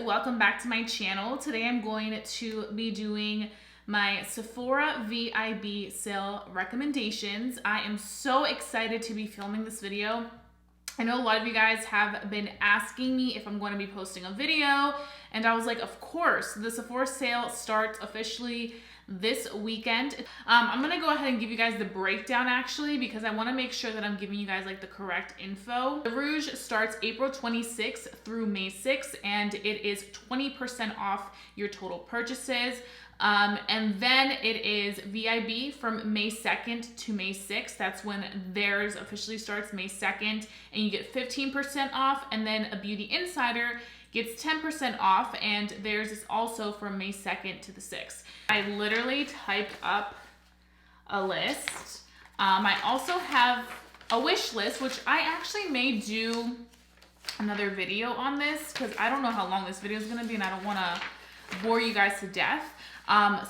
welcome back to my channel. Today I'm going to be doing my Sephora Vib sale recommendations. I am so excited to be filming this video. I know a lot of you guys have been asking me if I'm going to be posting a video, and I was like, of course. The Sephora sale starts officially this weekend. I'm gonna go ahead and give you guys the breakdown actually, because I want to make sure that I'm giving you guys like the correct info. The Rouge starts April 26th through May 6th, and it is 20% off your total purchases. And then it is VIB from May 2nd to May 6th. That's when theirs officially starts, May 2nd, and you get 15% off. And then a Beauty Insider gets 10% off, and theirs is also from May 2nd to the 6th. I literally typed up a list. I also have a wish list, which I actually may do another video on this because I don't know how long this video is going to be and I don't want to bore you guys to death.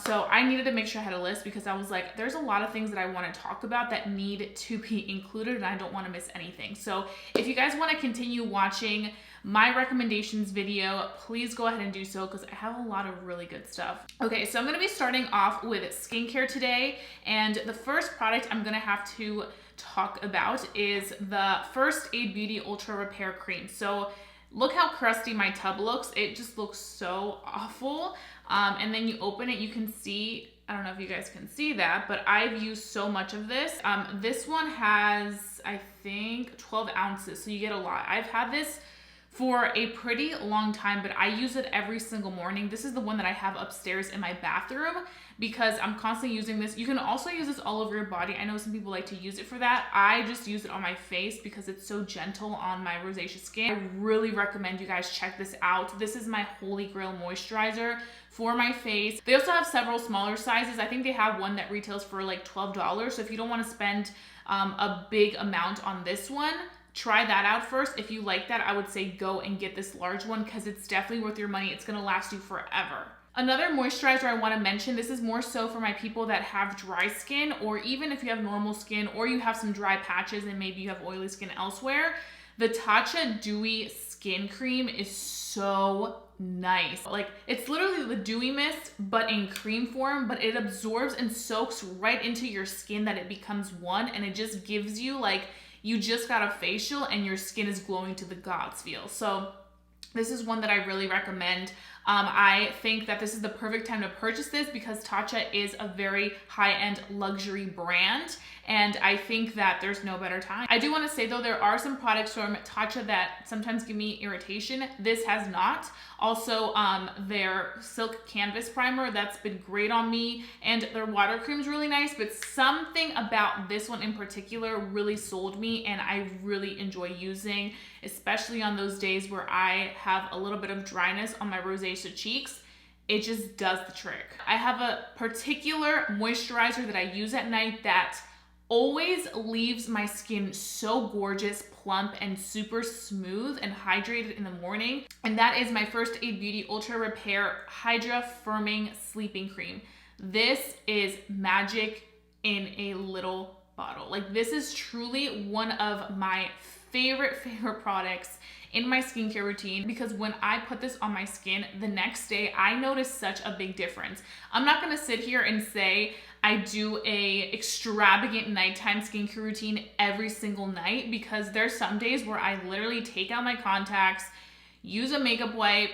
So I needed to make sure I had a list because I was like, there's a lot of things that I want to talk about that need to be included and I don't want to miss anything. So if you guys want to continue watching my recommendations video, please go ahead and do so because I have a lot of really good stuff. Okay, so I'm going to be starting off with skincare today, and the first product I'm going to have to talk about is the first Aid Beauty Ultra Repair Cream. So look how crusty my tub looks. It just looks so awful. And then you open it, you can see, I don't know if you guys can see that, but I've used so much of this. This one has, I think, 12 ounces, so you get a lot. I've had this for a pretty long time, but I use it every single morning. This is the one that I have upstairs in my bathroom because I'm constantly using this. You can also use this all over your body. I know some people like to use it for that. I just use it on my face because it's so gentle on my rosacea skin. I really recommend you guys check this out. This is my holy grail moisturizer for my face. They also have several smaller sizes. I think they have one that retails for like $12. So if you don't want to spend a big amount on this one, try that out first. If you like that, I would say go and get this large one because it's definitely worth your money. It's gonna last you forever. Another moisturizer I wanna mention, this is more so for my people that have dry skin, or even if you have normal skin, or you have some dry patches and maybe you have oily skin elsewhere. The Tatcha Dewy Skin Cream is so nice. Like, it's literally the Dewy Mist, but in cream form, but it absorbs and soaks right into your skin that it becomes one, and it just gives you like, you just got a facial and your skin is glowing to the gods feel. So this is one that I really recommend. I think that this is the perfect time to purchase this because Tatcha is a very high-end luxury brand, and I think that there's no better time. I do want to say though, there are some products from Tatcha that sometimes give me irritation. This has not. Also, their Silk Canvas Primer, that's been great on me, and their water cream is really nice, but something about this one in particular really sold me and I really enjoy using, especially on those days where I have a little bit of dryness on my rosacea cheeks. It just does the trick. I have a particular moisturizer that I use at night that always leaves my skin so gorgeous, plump, and super smooth and hydrated in the morning. And that is my first Aid Beauty Ultra Repair Hydra Firming Sleeping Cream. This is magic in a little bottle. Like, this is truly one of my favorite products in my skincare routine because when I put this on my skin, the next day I notice such a big difference. I'm not gonna sit here and say I do a extravagant nighttime skincare routine every single night because there's some days where I literally take out my contacts, use a makeup wipe,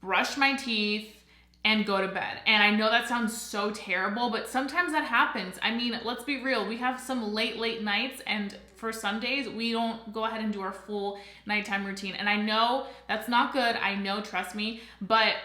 brush my teeth, and go to bed. And I know that sounds so terrible, but sometimes that happens. I mean, let's be real. We have some late nights, and for some days we don't go ahead and do our full nighttime routine. And I know that's not good. I know, trust me, but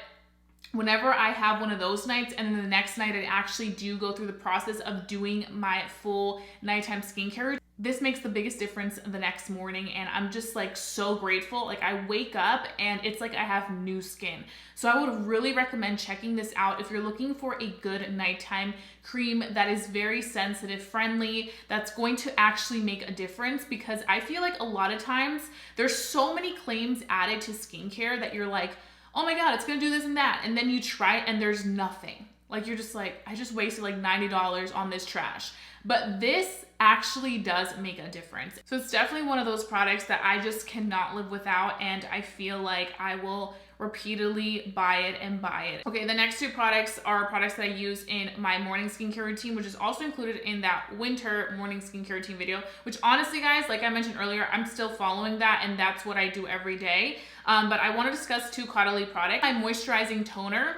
whenever I have one of those nights and then the next night I actually do go through the process of doing my full nighttime skincare routine, this makes the biggest difference the next morning, and I'm just like so grateful. Like, I wake up and it's like I have new skin. So I would really recommend checking this out if you're looking for a good nighttime cream that is very sensitive friendly, that's going to actually make a difference, because I feel like a lot of times there's so many claims added to skincare that you're like, oh my God, it's gonna do this and that. And then you try it and there's nothing. Like you're just like, I just wasted like $90 on this trash. But this actually does make a difference. So it's definitely one of those products that I just cannot live without, and I feel like I will repeatedly buy it and buy it. Okay, the next two products are products that I use in my morning skincare routine, which is also included in that winter morning skincare routine video, which honestly guys, like I mentioned earlier, I'm still following that and that's what I do every day. But I want to discuss two Caudalie products. My moisturizing toner.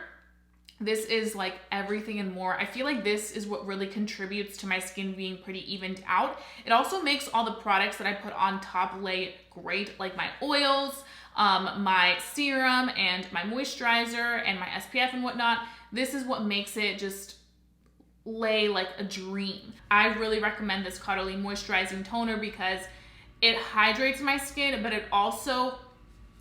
This is like everything and more. I feel like this is what really contributes to my skin being pretty evened out. It also makes all the products that I put on top lay great, like my oils, my serum and my moisturizer and my SPF and whatnot. This is what makes it just lay like a dream. I really recommend this Caudalie moisturizing toner because it hydrates my skin, but it also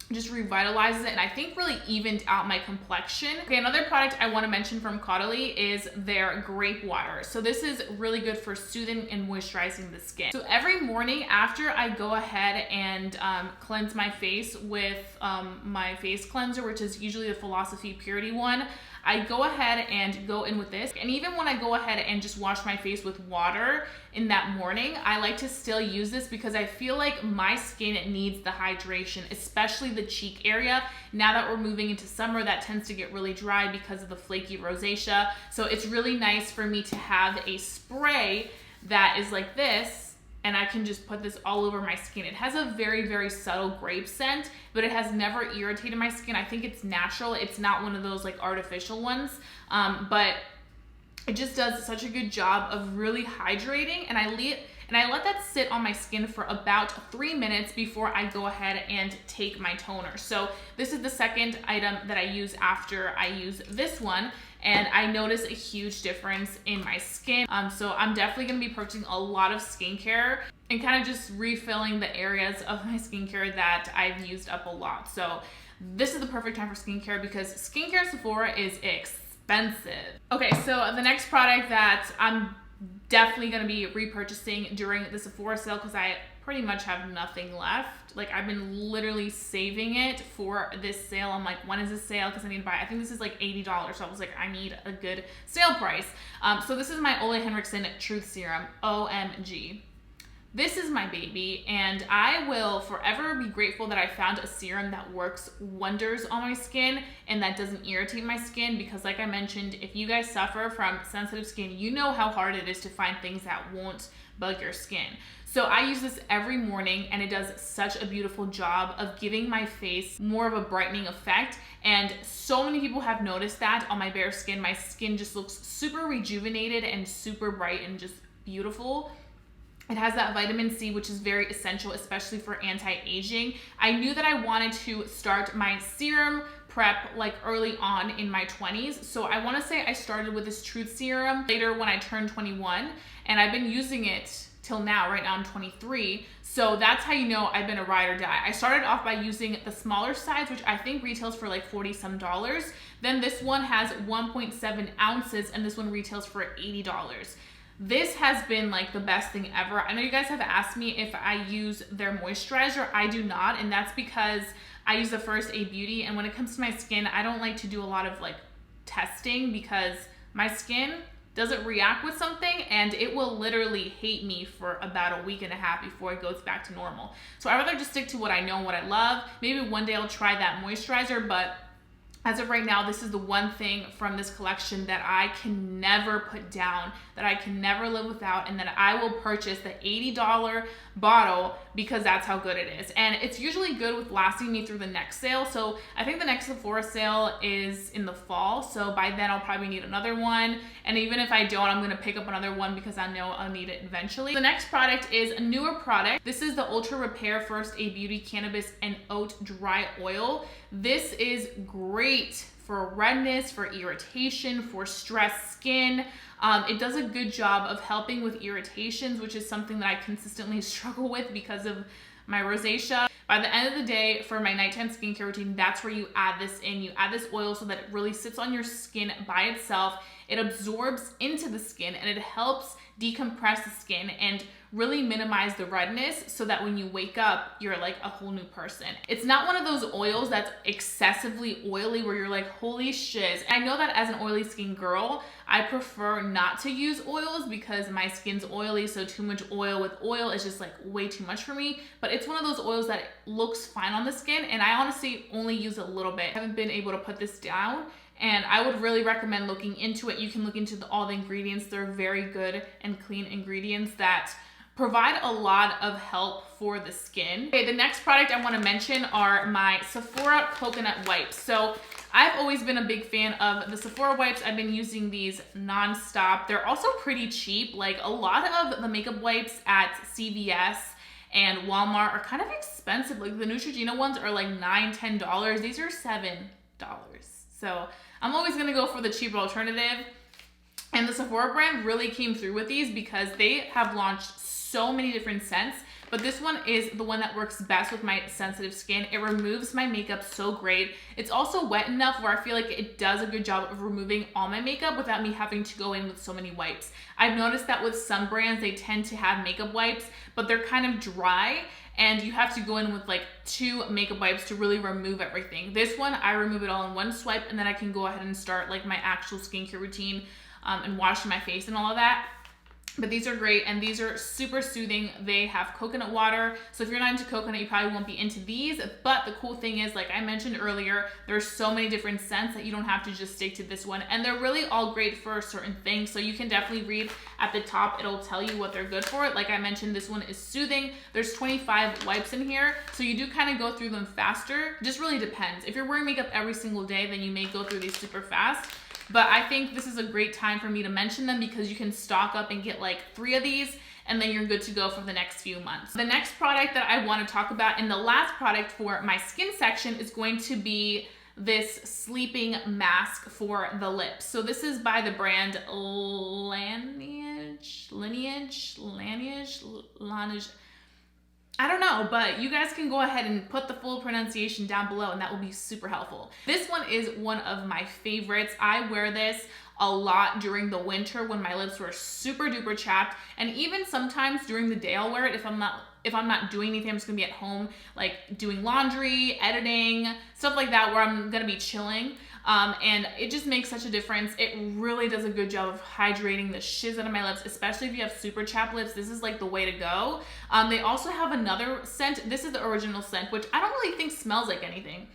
just revitalizes it, and I think really evened out my complexion. Okay, another product I want to mention from Caudalie is their Grapewater. So this is really good for soothing and moisturizing the skin. So every morning after I go ahead and cleanse my face with my face cleanser, which is usually the Philosophy Purity one, I go ahead and go in with this. And even when I go ahead and just wash my face with water in that morning, I like to still use this because I feel like my skin needs the hydration, especially the cheek area. Now that we're moving into summer, that tends to get really dry because of the flaky rosacea. So it's really nice for me to have a spray that is like this, and I can just put this all over my skin. It has a very, very subtle grape scent, but it has never irritated my skin. I think it's natural. It's not one of those like artificial ones, but it just does such a good job of really hydrating, and I let that sit on my skin for about 3 minutes before I go ahead and take my toner. So this is the second item that I use after I use this one, and I notice a huge difference in my skin. So I'm definitely gonna be purchasing a lot of skincare and kind of just refilling the areas of my skincare that I've used up a lot. So this is the perfect time for skincare because skincare at Sephora is expensive. Okay, so the next product that I'm definitely going to be repurchasing during the Sephora sale, because I pretty much have nothing left. Like I've been literally saving it for this sale. I'm like, when is this sale? Because I need to buy it. I think this is like $80. So I was like, I need a good sale price. So this is my Ole Henriksen Truth Serum. OMG. This is my baby, and I will forever be grateful that I found a serum that works wonders on my skin and that doesn't irritate my skin, because like I mentioned, if you guys suffer from sensitive skin, you know how hard it is to find things that won't bug your skin. So I use this every morning, and it does such a beautiful job of giving my face more of a brightening effect. And so many people have noticed that on my bare skin. My skin just looks super rejuvenated and super bright and just beautiful. It has that vitamin C, which is very essential, especially for anti-aging. I knew that I wanted to start my serum prep like early on in my 20s. So I want to say I started with this Truth Serum later when I turned 21, and I've been using it till now. Right now I'm 23. So that's how you know I've been a ride or die. I started off by using the smaller size, which I think retails for like $40 some. Then this one has 1.7 ounces, and this one retails for $80. This has been like the best thing ever. I know you guys have asked me if I use their moisturizer. I do not, and that's because I use the first Aid Beauty, and when it comes to my skin, I don't like to do a lot of like testing because my skin doesn't react with something and it will literally hate me for about a week and a half before it goes back to normal. So I'd rather just stick to what I know and what I love. Maybe one day I'll try that moisturizer, but as of right now, this is the one thing from this collection that I can never put down, that I can never live without, and that I will purchase the $80 bottle because that's how good it is. And it's usually good with lasting me through the next sale. So I think the next Sephora sale is in the fall. So by then I'll probably need another one. And even if I don't, I'm gonna pick up another one because I know I'll need it eventually. The next product is a newer product. This is the Ultra Repair First Aid Beauty Cannabis and Oat Dry Oil. This is great for redness, for irritation, for stressed skin. It does a good job of helping with irritations, which is something that I consistently struggle with because of my rosacea. By the end of the day, for my nighttime skincare routine, that's where you add this in. You add this oil so that it really sits on your skin by itself. It absorbs into the skin and it helps decompress the skin and really minimize the redness so that when you wake up, you're like a whole new person. It's not one of those oils that's excessively oily where you're like, holy shiz. I know that as an oily skin girl, I prefer not to use oils because my skin's oily, so too much oil with oil is just like way too much for me. But it's one of those oils that looks fine on the skin, and I honestly only use a little bit. I haven't been able to put this down, and I would really recommend looking into it. You can look into all the ingredients. They're very good and clean ingredients that provide a lot of help for the skin. Okay, the next product I want to mention are my Sephora coconut wipes. So I've always been a big fan of the Sephora wipes. I've been using these nonstop. They're also pretty cheap. Like a lot of the makeup wipes at CVS and Walmart are kind of expensive. Like the Neutrogena ones are like $9, $10. These are $7. So I'm always gonna go for the cheaper alternative. And the Sephora brand really came through with these because they have launched so many different scents, but this one is the one that works best with my sensitive skin. It removes my makeup so great. It's also wet enough where I feel like it does a good job of removing all my makeup without me having to go in with so many wipes. I've noticed that with some brands, they tend to have makeup wipes, but they're kind of dry, and you have to go in with like 2 makeup wipes to really remove everything. This one, I remove it all in one swipe, and then I can go ahead and start like my actual skincare routine and washing my face and all of that. But these are great, and these are super soothing. They have coconut water, so if you're not into coconut, you probably won't be into these. But the cool thing is, like I mentioned earlier, there's so many different scents that you don't have to just stick to this one, and they're really all great for certain things. So you can definitely read at the top, it'll tell you what they're good for. Like I mentioned, this one is soothing. There's 25 wipes in here, so you do kind of go through them faster. Just really depends. If you're wearing makeup every single day, then you may go through these super fast. But I think this is a great time for me to mention them because you can stock up and get like 3 of these, and then you're good to go for the next few months. The next product that I want to talk about, and the last product for my skin section, is going to be this sleeping mask for the lips. So this is by the brand Laneige. I don't know, but you guys can go ahead and put the full pronunciation down below, and that will be super helpful. This one is one of my favorites. I wear this a lot during the winter when my lips were super duper chapped, and even sometimes during the day I'll wear it if I'm not doing anything. I'm just gonna be at home, like doing laundry, editing, stuff like that, where I'm gonna be chilling. And it just makes such a difference. It really does a good job of hydrating the shiz out of my lips, especially if you have super chapped lips. This is like the way to go. They also have another scent. This is the original scent, which I don't really think smells like anything.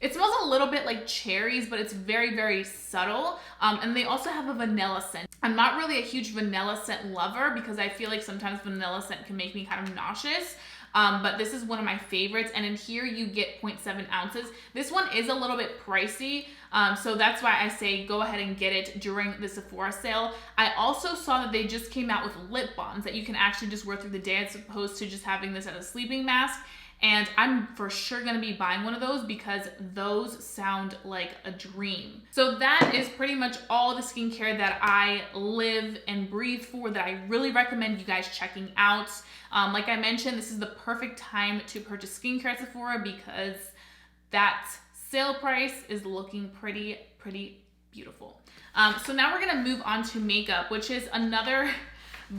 It smells a little bit like cherries, but it's very, very subtle. And they also have a vanilla scent. I'm not really a huge vanilla scent lover because I feel like sometimes vanilla scent can make me kind of nauseous. But this is one of my favorites, and in here you get 0.7 ounces. This one is a little bit pricey, so that's why I say go ahead and get it during the Sephora sale. I also saw that they just came out with lip balms that you can actually just wear through the day as opposed to just having this as a sleeping mask. And I'm for sure gonna be buying one of those because those sound like a dream. So that is pretty much all the skincare that I live and breathe for, that I really recommend you guys checking out. Like I mentioned, this is the perfect time to purchase skincare at Sephora because that sale price is looking pretty beautiful. So now we're gonna move on to makeup, which is another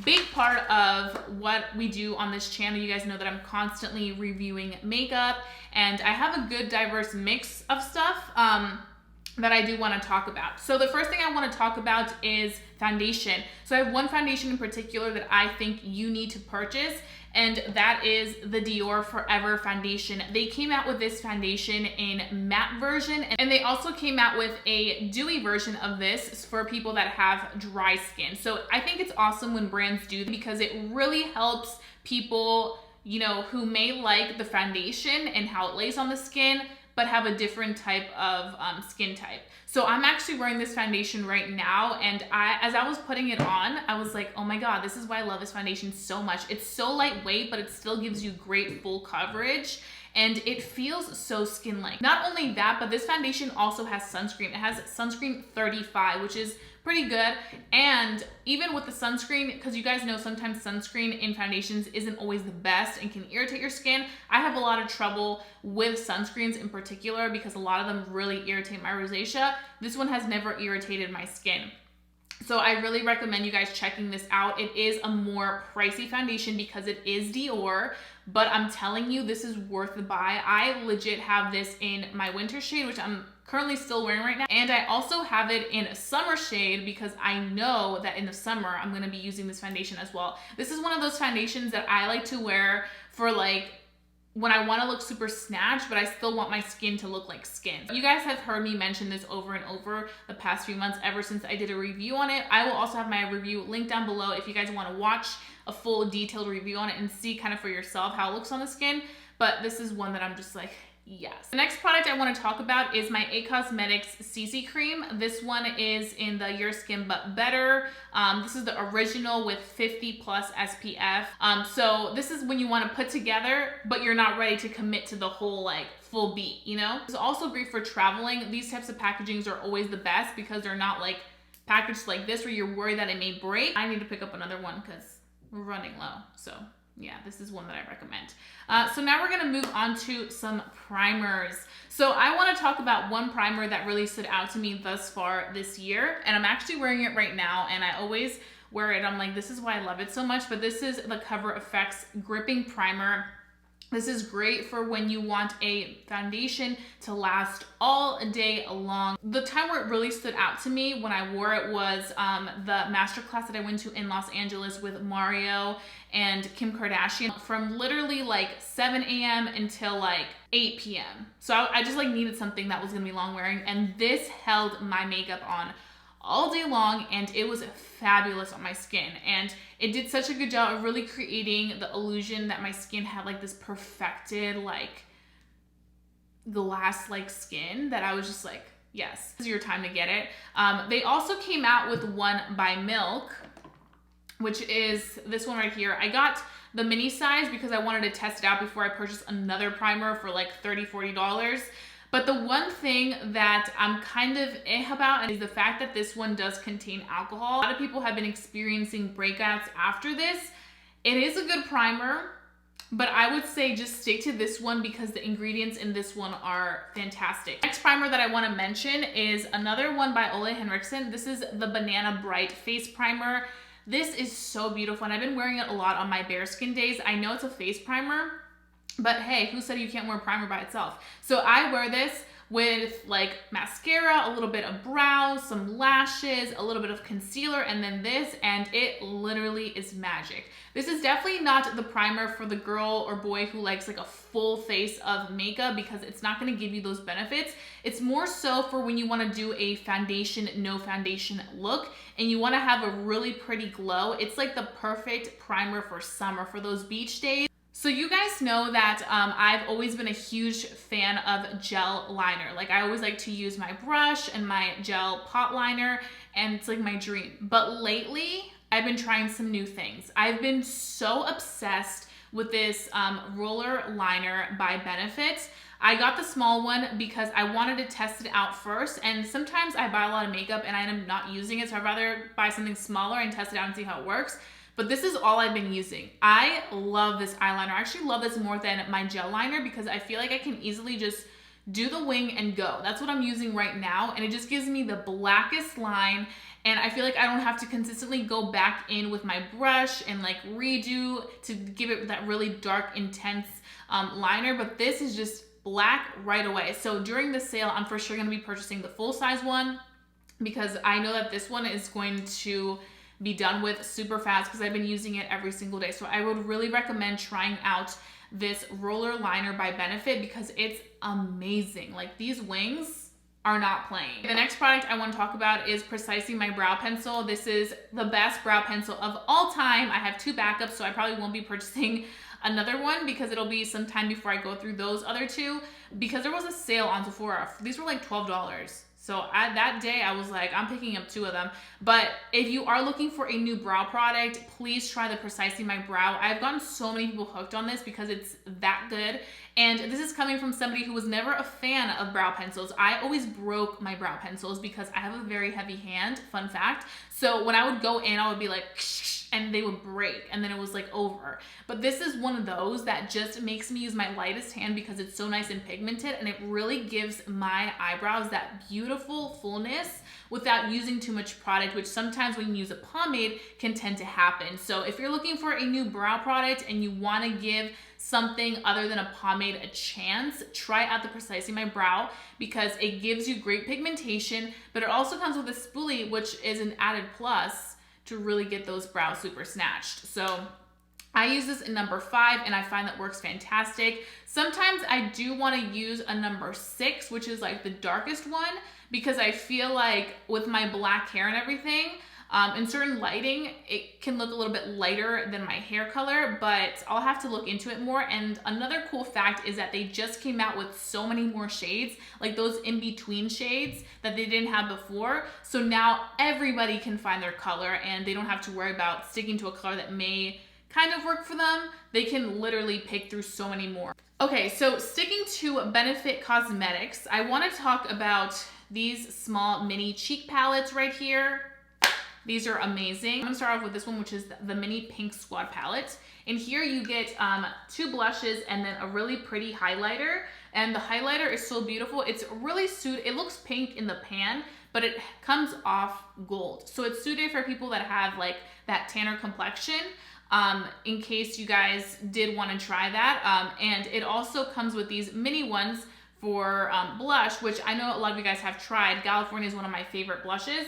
big part of what we do on this channel. You guys know that I'm constantly reviewing makeup, and I have a good diverse mix of stuff that I do want to talk about. So the first thing I want to talk about is foundation. So I have one foundation in particular that I think you need to purchase, and that is the Dior Forever foundation. They came out with this foundation in matte version, and they also came out with a dewy version of this for people that have dry skin. So I think it's awesome when brands do this because it really helps people, you know, who may like the foundation and how it lays on the skin, but have a different type of skin type. So I'm actually wearing this foundation right now, and as I was putting it on, I was like, oh my God, this is why I love this foundation so much. It's so lightweight, but it still gives you great full coverage, and it feels so skin-like. Not only that, but this foundation also has sunscreen. It has sunscreen 35, which is pretty good. And even with the sunscreen, because you guys know sometimes sunscreen in foundations isn't always the best and can irritate your skin. I have a lot of trouble with sunscreens in particular because a lot of them really irritate my rosacea. This one has never irritated my skin. So I really recommend you guys checking this out. It is a more pricey foundation because it is Dior, but I'm telling you, this is worth the buy. I legit have this in my winter shade, which I'm currently still wearing right now. And I also have it in a summer shade because I know that in the summer, I'm gonna be using this foundation as well. This is one of those foundations that I like to wear for like, when I want to look super snatched, but I still want my skin to look like skin. You guys have heard me mention this over and over the past few months ever since I did a review on it. I will also have my review linked down below if you guys want to watch a full detailed review on it and see kind of for yourself how it looks on the skin. But this is one that I'm just like, yes. The next product I want to talk about is my It Cosmetics CC Cream. This one is in the Your Skin But Better. This is the original with 50+ SPF. So this is when you want to put together, but you're not ready to commit to the whole like full beat, you know? It's also great for traveling. These types of packagings are always the best because they're not like packaged like this where you're worried that it may break. I need to pick up another one because we're running low, so. Yeah, this is one that I recommend. So now we're gonna move on to some primers. So I wanna talk about one primer that really stood out to me thus far this year, and I'm actually wearing it right now, and I always wear it. I'm like, this is why I love it so much, but this is the Cover FX Gripping Primer. This is great for when you want a foundation to last all day long. The time where it really stood out to me when I wore it was the masterclass that I went to in Los Angeles with Mario and Kim Kardashian from literally like 7 a.m. until like 8 p.m. So I just like needed something that was gonna be long wearing, and this held my makeup on all day long, and it was fabulous on my skin, and it did such a good job of really creating the illusion that my skin had like this perfected like glass like skin that I was just like, yes, this is your time to get it. They also came out with one by Milk, which is this one right here. I got the mini size because I wanted to test it out before I purchased another primer for like $30–40. But the one thing that I'm kind of about is the fact that this one does contain alcohol. A lot of people have been experiencing breakouts after this. It is a good primer, but I would say just stick to this one because the ingredients in this one are fantastic. Next primer that I want to mention is another one by Ole Henriksen. This is the Banana Bright Face Primer. This is so beautiful, and I've been wearing it a lot on my bare skin days. I know it's a face primer, but hey, who said you can't wear primer by itself? So I wear this with like mascara, a little bit of brows, some lashes, a little bit of concealer, and then this, and it literally is magic. This is definitely not the primer for the girl or boy who likes like a full face of makeup because it's not gonna give you those benefits. It's more so for when you wanna do a foundation, no foundation look, and you wanna have a really pretty glow. It's like the perfect primer for summer, for those beach days. So you guys know that I've always been a huge fan of gel liner. Like I always like to use my brush and my gel pot liner, and it's like my dream. But lately, I've been trying some new things. I've been so obsessed with this roller liner by Benefit. I got the small one because I wanted to test it out first, and sometimes I buy a lot of makeup and I end up not using it, so I'd rather buy something smaller and test it out and see how it works. But this is all I've been using. I love this eyeliner. I actually love this more than my gel liner because I feel like I can easily just do the wing and go. That's what I'm using right now, and it just gives me the blackest line, and I feel like I don't have to consistently go back in with my brush and like redo to give it that really dark, intense liner, but this is just black right away. So during the sale, I'm for sure gonna be purchasing the full size one because I know that this one is going to be done with super fast because I've been using it every single day. So I would really recommend trying out this roller liner by Benefit because it's amazing. Like these wings are not playing. The next product I want to talk about is Precisely My Brow Pencil. This is the best brow pencil of all time. I have two backups, so I probably won't be purchasing another one because it'll be some time before I go through those other two because there was a sale on Sephora. These were like $12. So that day I was like, I'm picking up two of them. But if you are looking for a new brow product, please try the Precisely My Brow. I've gotten so many people hooked on this because it's that good. And this is coming from somebody who was never a fan of brow pencils. I always broke my brow pencils because I have a very heavy hand, fun fact. So when I would go in, I would be like, and they would break, and then it was like over. But this is one of those that just makes me use my lightest hand because it's so nice and pigmented, and it really gives my eyebrows that beautiful beautiful fullness without using too much product, which sometimes when you use a pomade can tend to happen. So if you're looking for a new brow product and you want to give something other than a pomade a chance, try out the Precisely My Brow, because it gives you great pigmentation, but it also comes with a spoolie, which is an added plus to really get those brows super snatched. So I use this in number 5 and I find that works fantastic. Sometimes I do want to use a number 6, which is like the darkest one, because I feel like with my black hair and everything, in certain lighting, it can look a little bit lighter than my hair color, but I'll have to look into it more. And another cool fact is that they just came out with so many more shades, like those in-between shades that they didn't have before. So now everybody can find their color and they don't have to worry about sticking to a color that may kind of work for them. They can literally pick through so many more. Okay, so sticking to Benefit Cosmetics, I want to talk about these small mini cheek palettes right here. These are amazing. I'm gonna start off with this one, which is the mini pink squad palette. And here you get 2 blushes and then a really pretty highlighter. And the highlighter is so beautiful. It's really suited, it looks pink in the pan, but it comes off gold. So it's suited for people that have like that tanner complexion. In case you guys did want to try that. And it also comes with these mini ones for blush, which I know a lot of you guys have tried. California is one of my favorite blushes.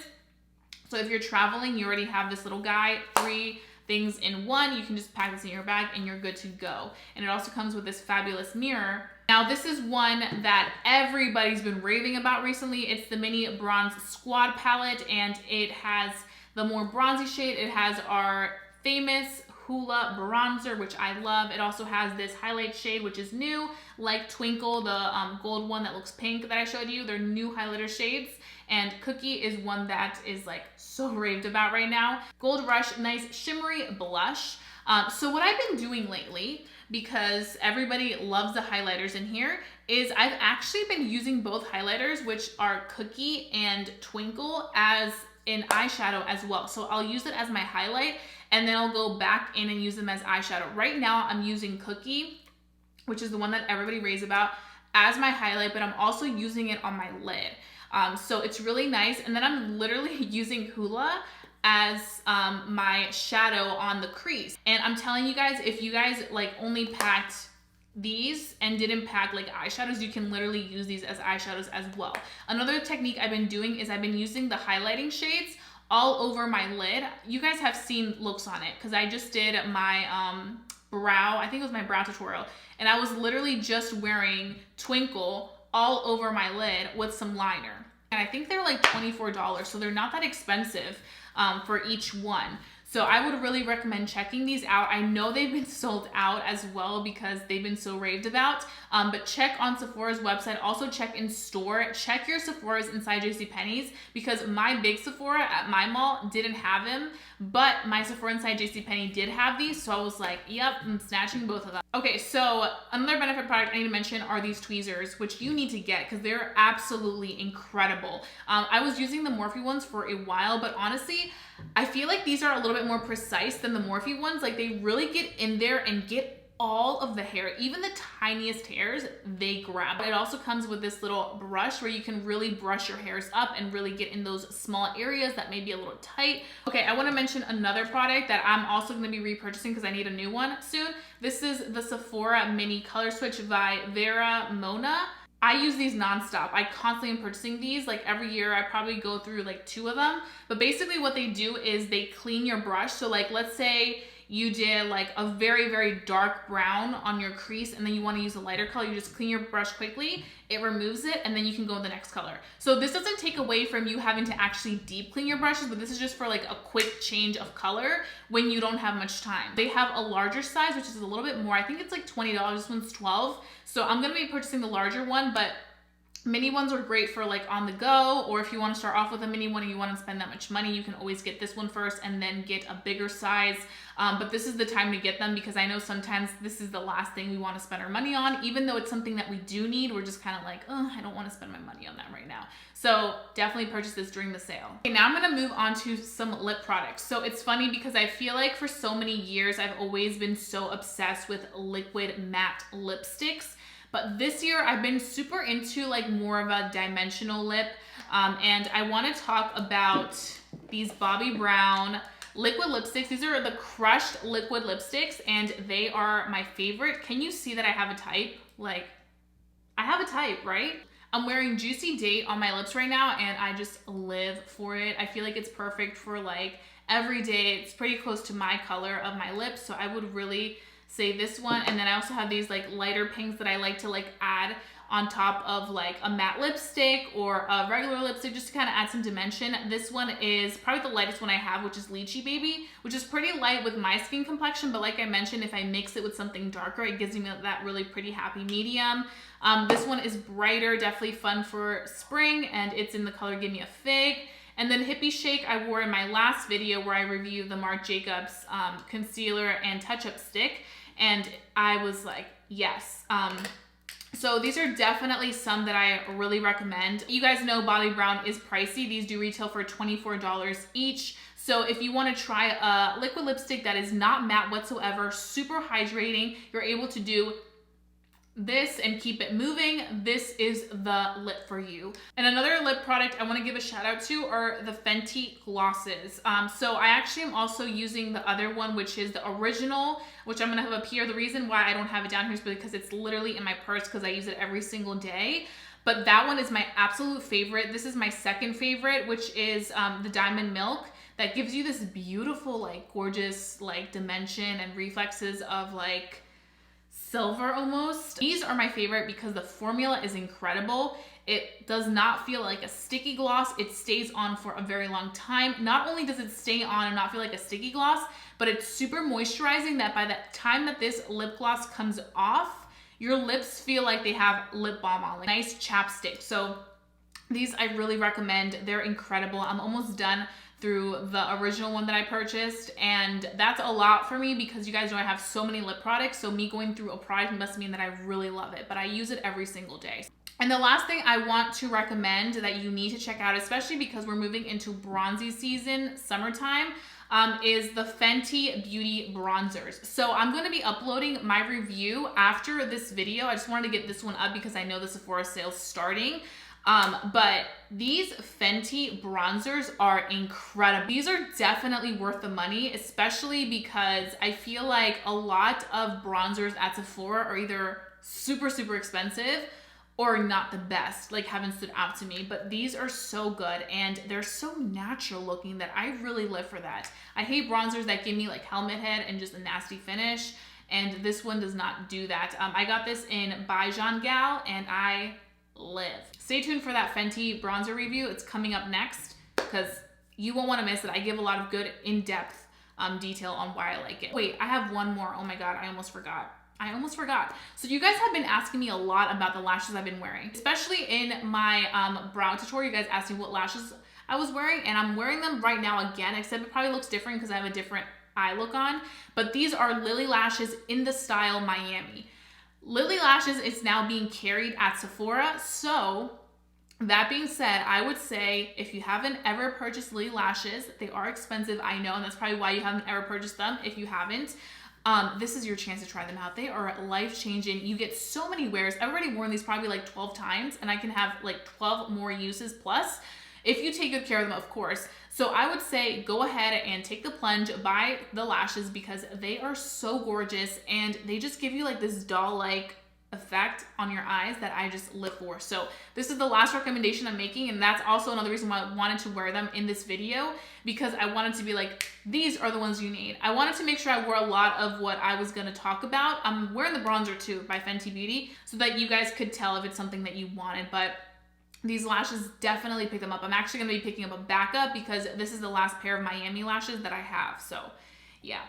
So if you're traveling, you already have this little guy, 3 things in one. You can just pack this in your bag and you're good to go. And it also comes with this fabulous mirror. Now this is one that everybody's been raving about recently. It's the mini bronze squad palette, and it has the more bronzy shade. It has our famous Hoola bronzer, which I love. It also has this highlight shade, which is new, like Twinkle, the gold one that looks pink that I showed you. They're new highlighter shades. And Cookie is one that is like so raved about right now. Gold Rush, nice shimmery blush. So what I've been doing lately, because everybody loves the highlighters in here, is I've actually been using both highlighters, which are Cookie and Twinkle, as an eyeshadow as well. So I'll use it as my highlight and then I'll go back in and use them as eyeshadow. Right now I'm using Cookie, which is the one that everybody raves about, as my highlight, but I'm also using it on my lid. So it's really nice. And then I'm literally using Hoola as my shadow on the crease. And I'm telling you guys, if you guys like only packed these and didn't pack like eyeshadows, you can literally use these as eyeshadows as well. Another technique I've been doing is I've been using the highlighting shades all over my lid. You guys have seen looks on it because I just did my brow, I think it was my brow tutorial, and I was literally just wearing Twinkle all over my lid with some liner. And I think they're like $24, so they're not that expensive for each one. So I would really recommend checking these out. I know they've been sold out as well because they've been so raved about, but check on Sephora's website. Also check in store. Check your Sephora's inside JCPenney's, because my big Sephora at my mall didn't have them, but my Sephora inside JCPenney did have these. So I was like, yep, I'm snatching both of them. Okay, so another Benefit product I need to mention are these tweezers, which you need to get because they're absolutely incredible. I was using the Morphe ones for a while, but honestly, I feel like these are a little bit more precise than the Morphe ones. Like they really get in there and get all of the hair, even the tiniest hairs, they grab. It also comes with this little brush where you can really brush your hairs up and really get in those small areas that may be a little tight. Okay, I want to mention another product that I'm also going to be repurchasing because I need a new one soon. This is the Sephora Mini Color Switch by Vera Mona. I use these nonstop. I constantly am purchasing these. Like every year I probably go through like 2 of them. But basically what they do is they clean your brush. So like let's say you did like a very, very dark brown on your crease and then you want to use a lighter color, you just clean your brush quickly, it removes it, and then you can go with the next color. So this doesn't take away from you having to actually deep clean your brushes, but this is just for like a quick change of color when you don't have much time. They have a larger size, which is a little bit more. I think it's like $20. This one's $12. So I'm going to be purchasing the larger one, but mini ones are great for like on the go, or if you want to start off with a mini one and you want to spend that much money, you can always get this one first and then get a bigger size. But this is the time to get them because I know sometimes this is the last thing we want to spend our money on. Even though it's something that we do need, we're just kind of like, oh, I don't want to spend my money on that right now. So definitely purchase this during the sale. Okay, now I'm going to move on to some lip products. So it's funny because I feel like for so many years, I've always been so obsessed with liquid matte lipsticks. But this year I've been super into like more of a dimensional lip. And I want to talk about these Bobbi Brown liquid lipsticks. These are the crushed liquid lipsticks and they are my favorite. Can you see that I have a type? Like, I have a type, right? I'm wearing Juicy Date on my lips right now and I just live for it. I feel like it's perfect for like every day. It's pretty close to my color of my lips, so I would really say this one. And then I also have these like lighter pinks that I like to like add on top of like a matte lipstick or a regular lipstick just to kind of add some dimension. This one is probably the lightest one I have, which is Lychee Baby, which is pretty light with my skin complexion, but like I mentioned, if I mix it with something darker, it gives me that really pretty happy medium. This one is brighter, definitely fun for spring, and it's in the color Give Me a Fig. And then Hippie Shake I wore in my last video where I reviewed the Marc Jacobs concealer and touch-up stick, and I was like, yes. So these are definitely some that I really recommend. You guys know Bobbi Brown is pricey. These do retail for $24 each. So if you want to try a liquid lipstick that is not matte whatsoever, super hydrating, you're able to do this and keep it moving. This is the lip for you. And another lip product I want to give a shout out to are the Fenty glosses. So I actually am also using the other one, which is the original, which I'm gonna have up here. The reason why I don't have it down here is because it's literally in my purse because I use it every single day. But that one is my absolute favorite. This is my second favorite, which is the Diamond Milk. That gives you this beautiful, like gorgeous, like dimension and reflexes of like silver almost. These are my favorite because the formula is incredible. It does not feel like a sticky gloss. It stays on for a very long time. Not only does it stay on and not feel like a sticky gloss, but it's super moisturizing that by the time that this lip gloss comes off, your lips feel like they have lip balm on, like nice chapstick. So these I really recommend. They're incredible. I'm almost done through the original one that I purchased, and that's a lot for me because you guys know I have so many lip products, so me going through a product must mean that I really love it, but I use it every single day. And the last thing I want to recommend that you need to check out, especially because we're moving into bronzy season, summertime, is the Fenty Beauty bronzers. So I'm going to be uploading my review after this video. I just wanted to get this one up because I know the Sephora sale's starting. But these Fenty bronzers are incredible. These are definitely worth the money, especially because I feel like a lot of bronzers at Sephora are either super, super expensive or not the best, like haven't stood out to me. But these are so good and they're so natural looking that I really live for that. I hate bronzers that give me like helmet head and just a nasty finish, and this one does not do that. I got this in By Jean Gal and I live. Stay tuned for that Fenty bronzer review. It's coming up next because you won't want to miss it. I give a lot of good in-depth detail on why I like it. Wait, I have one more. Oh my god, I almost forgot. So you guys have been asking me a lot about the lashes I've been wearing, especially in my brow tutorial. You guys asked me what lashes I was wearing, and I'm wearing them right now again, except it probably looks different because I have a different eye look on. But these are Lilly Lashes in the style Miami. Lilly Lashes is now being carried at Sephora. So that being said, I would say if you haven't ever purchased Lilly Lashes, they are expensive, I know, and that's probably why you haven't ever purchased them if you haven't. This is your chance to try them out. They are life-changing. You get so many wears. I've already worn these probably like 12 times, and I can have like 12 more uses plus if you take good care of them, of course. So I would say go ahead and take the plunge, buy the lashes because they are so gorgeous and they just give you like this doll-like effect on your eyes that I just live for. So this is the last recommendation I'm making, and that's also another reason why I wanted to wear them in this video, because I wanted to be like, these are the ones you need. I wanted to make sure I wore a lot of what I was going to talk about. I'm wearing the bronzer too by Fenty Beauty so that you guys could tell if it's something that you wanted, but these lashes, definitely pick them up. I'm actually going to be picking up a backup because this is the last pair of Miami lashes that I have. So yeah.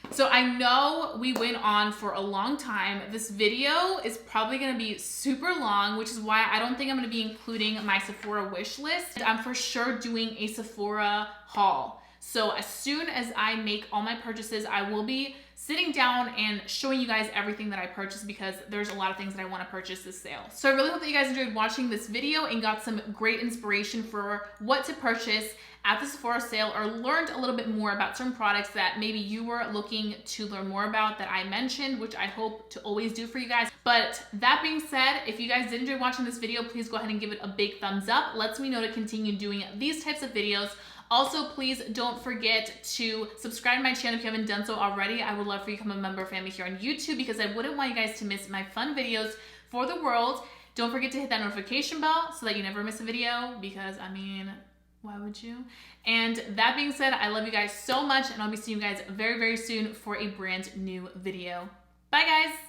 So I know we went on for a long time. This video is probably going to be super long, which is why I don't think I'm going to be including my Sephora wish list. I'm for sure doing a Sephora haul. So as soon as I make all my purchases, I will be sitting down and showing you guys everything that I purchased, because there's a lot of things that I want to purchase this sale. So I really hope that you guys enjoyed watching this video and got some great inspiration for what to purchase at the Sephora sale, or learned a little bit more about certain products that maybe you were looking to learn more about that I mentioned, which I hope to always do for you guys. But that being said, if you guys did enjoy watching this video, please go ahead and give it a big thumbs up. Lets me know to continue doing these types of videos. Also, please don't forget to subscribe to my channel if you haven't done so already. I would love for you to become a member of family here on YouTube, because I wouldn't want you guys to miss my fun videos for the world. Don't forget to hit that notification bell so that you never miss a video, because I mean, why would you? And that being said, I love you guys so much, and I'll be seeing you guys very, very soon for a brand new video. Bye, guys.